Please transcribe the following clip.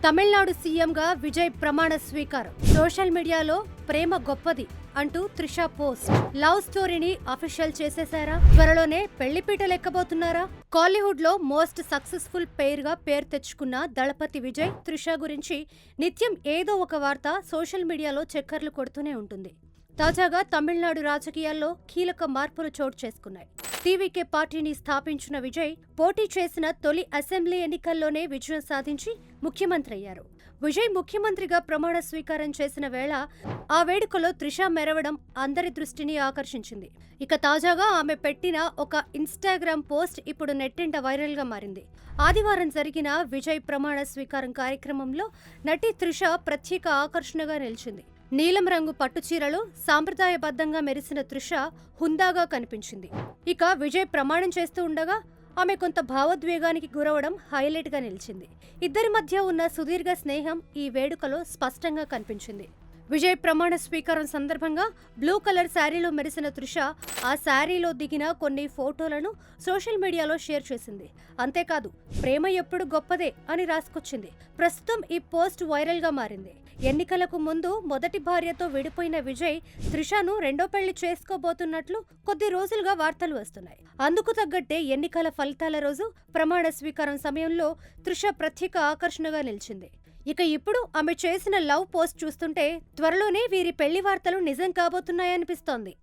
తమిళనాడు సీఎంగా విజయ్ ప్రమాణ స్వీకారం. సోషల్ మీడియాలో ప్రేమ గొప్పది అంటూ త్రిష పోస్ట్. లవ్ స్టోరీని అఫీషియల్ చేసేశారా? త్వరలోనే పెళ్లిపీటలు ఎక్కబోతున్నారా? కాలీవుడ్ లో మోస్ట్ సక్సెస్ఫుల్ పెయిర్ గా పేరు తెచ్చుకున్న దళపతి విజయ్, త్రిష గురించి నిత్యం ఏదో ఒక వార్త సోషల్ మీడియాలో చక్కర్లు కొడుతూనే ఉంటుంది. తాజాగా తమిళనాడు రాజకీయాల్లో కీలక మార్పులు చోటు చేసుకున్నాయి. టీవీకే పార్టీని స్థాపించిన విజయ్ పోటీ చేసిన తొలి అసెంబ్లీ ఎన్నికల్లోనే విజయం సాధించి ముఖ్యమంత్రి అయ్యారు. విజయ్ ముఖ్యమంత్రిగా ప్రమాణ స్వీకారం చేసిన వేళ ఆ వేడుకలో త్రిష మెరవడం అందరి దృష్టిని ఆకర్షించింది. ఇక తాజాగా ఆమె పెట్టిన ఒక ఇన్స్టాగ్రామ్ పోస్ట్ ఇప్పుడు నెట్టింట వైరల్ గా మారింది. ఆదివారం జరిగిన విజయ్ ప్రమాణ స్వీకారం కార్యక్రమంలో నటి త్రిష ప్రత్యేక ఆకర్షణగా నిలిచింది. నీలం రంగు పట్టుచీరలో సాంప్రదాయబద్ధంగా మెరిసిన త్రిష హుందాగా కనిపించింది. ఇక విజయ్ ప్రమాణం చేస్తూ ఉండగా ఆమె కొంత భావోద్వేగానికి గురవడం హైలైట్ గా నిలిచింది. ఇద్దరి మధ్య ఉన్న సుదీర్ఘ స్నేహం ఈ వేడుకలో స్పష్టంగా కనిపించింది. విజయ్ ప్రమాణ స్వీకారం సందర్భంగా బ్లూ కలర్ శారీలో మెరిసిన త్రిష ఆ శారీలో దిగిన కొన్ని ఫోటోలను సోషల్ మీడియాలో షేర్ చేసింది. అంతేకాదు, ప్రేమ ఎప్పుడు గొప్పదే అని రాసుకొచ్చింది. ప్రస్తుతం ఈ పోస్ట్ వైరల్ గా మారింది. ఎన్నికలకు ముందు మొదటి భార్యతో విడిపోయిన విజయ్ త్రిషను రెండో పెళ్లి చేసుకోబోతున్నట్లు కొద్ది రోజులుగా వార్తలు వస్తున్నాయి. అందుకు తగ్గట్టే ఎన్నికల ఫలితాల రోజు ప్రమాణ స్వీకారం సమయంలో త్రిష ప్రత్యేక ఆకర్షణగా నిలిచింది. ఇక ఇప్పుడు ఆమె చేసిన లవ్ పోస్ట్ చూస్తుంటే త్వరలోనే వీరి పెళ్లి వార్తలు నిజం కాబోతున్నాయనిపిస్తోంది.